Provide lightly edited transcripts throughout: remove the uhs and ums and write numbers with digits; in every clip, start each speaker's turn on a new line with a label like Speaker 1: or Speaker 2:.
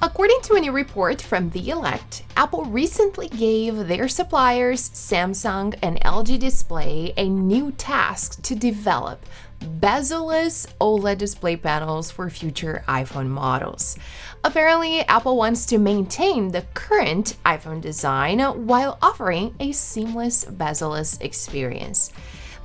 Speaker 1: According to a new report from The Elect, Apple recently gave their suppliers, Samsung and LG Display, a new task to develop bezel-less OLED display panels for future iPhone models. Apparently, Apple wants to maintain the current iPhone design while offering a seamless bezel-less experience.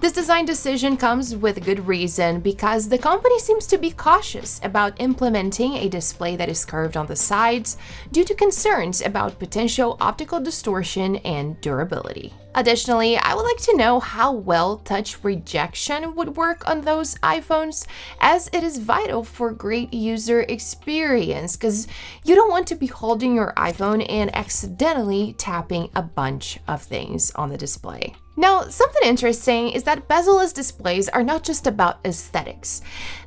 Speaker 1: This design decision comes with good reason because the company seems to be cautious about implementing a display that is curved on the sides due to concerns about potential optical distortion and durability. Additionally, I would like to know how well touch rejection would work on those iPhones, as it is vital for great user experience because you don't want to be holding your iPhone and accidentally tapping a bunch of things on the display. Now, something interesting is that bezel-less displays are not just about aesthetics.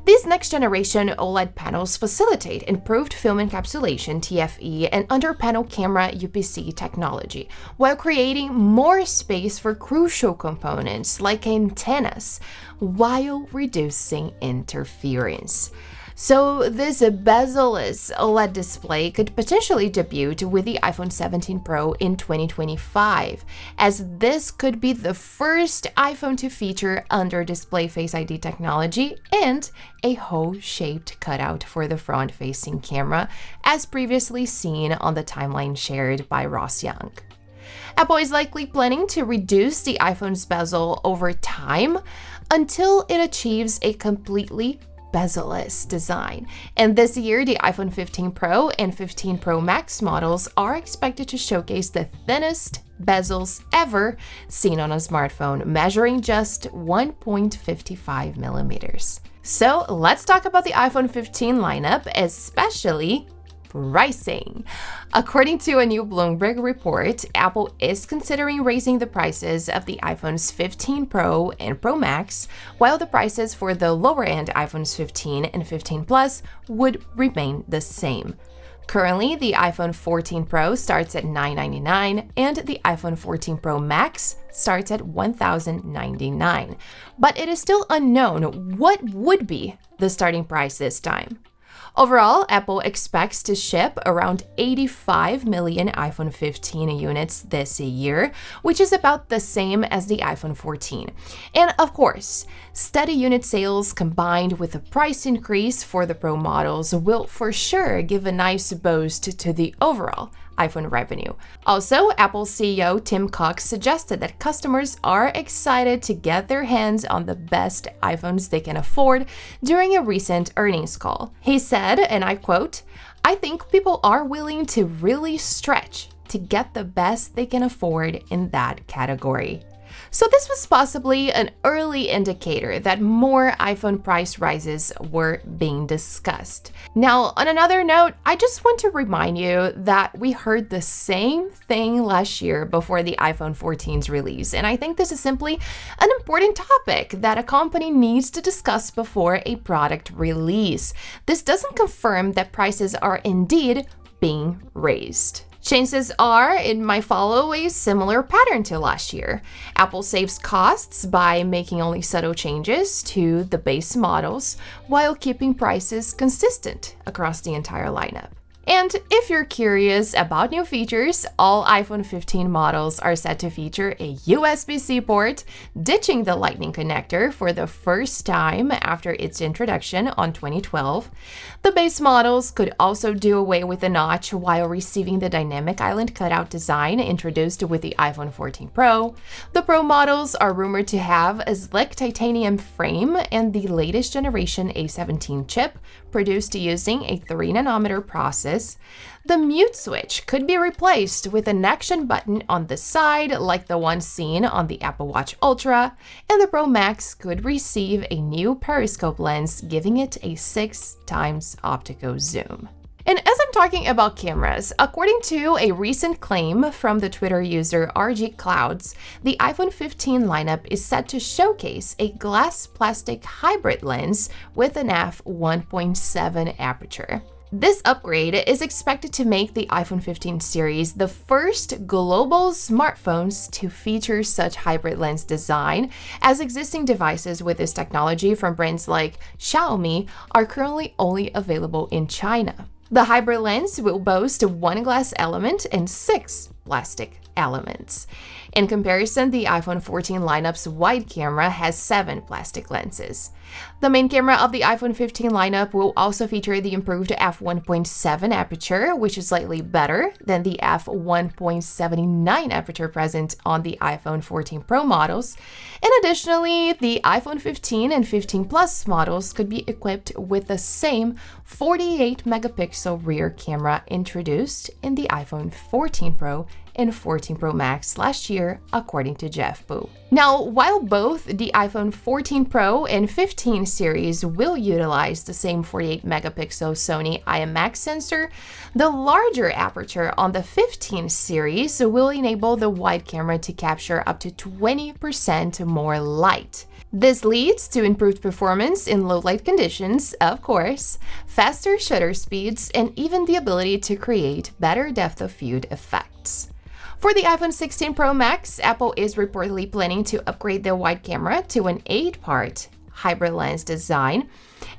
Speaker 1: These next-generation OLED panels facilitate improved film encapsulation (TFE) and under-panel camera UPC technology, while creating more space for crucial components like antennas, while reducing interference. So this bezel-less OLED display could potentially debut with the iPhone 17 Pro in 2025, as this could be the first iPhone to feature under-display Face ID technology and a hole-shaped cutout for the front-facing camera, as previously seen on the timeline shared by Ross Young. Apple is likely planning to reduce the iPhone's bezel over time until it achieves a completely bezel-less design. And this year, the iPhone 15 Pro and 15 Pro Max models are expected to showcase the thinnest bezels ever seen on a smartphone, measuring just 1.55 millimeters. So let's talk about the iPhone 15 lineup, especially pricing. According to a new Bloomberg report, Apple is considering raising the prices of the iPhones 15 Pro and Pro Max, while the prices for the lower-end iPhones 15 and 15 Plus would remain the same. Currently, the iPhone 14 Pro starts at $999 and the iPhone 14 Pro Max starts at $1,099. But it is still unknown what would be the starting price this time. Overall, Apple expects to ship around 85 million iPhone 15 units this year, which is about the same as the iPhone 14. And of course, steady unit sales combined with a price increase for the Pro models will for sure give a nice boost to the overall iPhone revenue. Also, Apple CEO Tim Cook suggested that customers are excited to get their hands on the best iPhones they can afford during a recent earnings call. He said, and I quote, "I think people are willing to really stretch to get the best they can afford in that category." So this was possibly an early indicator that more iPhone price rises were being discussed. Now, on another note, I just want to remind you that we heard the same thing last year before the iPhone 14's release, and I think this is simply an important topic that a company needs to discuss before a product release. This doesn't confirm that prices are indeed being raised. Chances are it might follow a similar pattern to last year. Apple saves costs by making only subtle changes to the base models while keeping prices consistent across the entire lineup. And if you're curious about new features, all iPhone 15 models are set to feature a USB-C port, ditching the Lightning connector for the first time after its introduction on 2012. The base models could also do away with the notch while receiving the dynamic island cutout design introduced with the iPhone 14 Pro. The Pro models are rumored to have a slick titanium frame and the latest generation A17 chip, produced using a 3nm process. The mute switch could be replaced with an action button on the side like the one seen on the Apple Watch Ultra, and the Pro Max could receive a new periscope lens, giving it a 6x optical zoom. And as I'm talking about cameras, according to a recent claim from the Twitter user RG Clouds, the iPhone 15 lineup is set to showcase a glass-plastic hybrid lens with an f1.7 aperture. This upgrade is expected to make the iPhone 15 series the first global smartphones to feature such hybrid lens design, as existing devices with this technology from brands like Xiaomi are currently only available in China. The hybrid lens will boast one glass element and 6 plastic elements. In comparison, the iPhone 14 lineup's wide camera has 7 plastic lenses. The main camera of the iPhone 15 lineup will also feature the improved f1.7 aperture, which is slightly better than the f1.79 aperture present on the iPhone 14 Pro models. And additionally, the iPhone 15 and 15 Plus models could be equipped with the same 48 megapixel rear camera introduced in the iPhone 14 Pro and 14 Pro Max last year, according to Jeff Boo. Now, while both the iPhone 14 Pro and 15 series will utilize the same 48 megapixel Sony IMX sensor, the larger aperture on the 15 series will enable the wide camera to capture up to 20% more light. This leads to improved performance in low light conditions, of course, faster shutter speeds, and even the ability to create better depth of field effects. For the iPhone 16 Pro Max, Apple is reportedly planning to upgrade the wide camera to an 8-part hybrid lens design,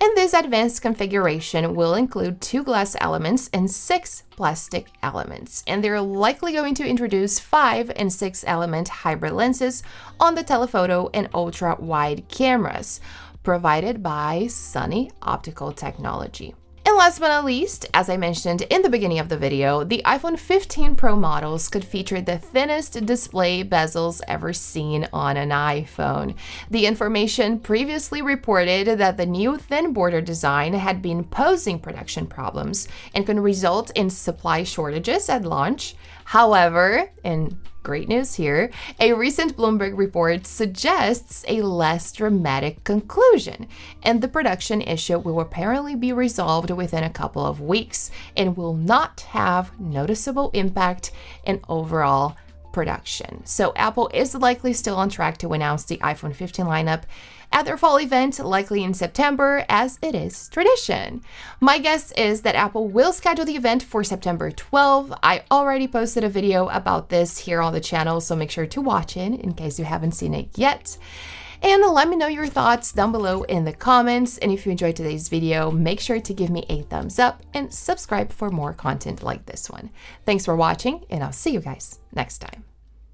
Speaker 1: and this advanced configuration will include 2 glass elements and 6 plastic elements, and they're likely going to introduce 5 and 6 element hybrid lenses on the telephoto and ultra-wide cameras, provided by Sony Optical Technology. And last but not least, as I mentioned in the beginning of the video, the iPhone 15 Pro models could feature the thinnest display bezels ever seen on an iPhone. The information previously reported that the new thin border design had been posing production problems and could result in supply shortages at launch. However, and great news here, a recent Bloomberg report suggests a less dramatic conclusion, and the production issue will apparently be resolved within a couple of weeks and will not have noticeable impact in overall production. So Apple is likely still on track to announce the iPhone 15 lineup at their fall event, likely in September, as it is tradition. My guess is that Apple will schedule the event for September 12. I already posted a video about this here on the channel, so make sure to watch it in case you haven't seen it yet. And let me know your thoughts down below in the comments. And if you enjoyed today's video, make sure to give me a thumbs up and subscribe for more content like this one. Thanks for watching, and I'll see you guys next time.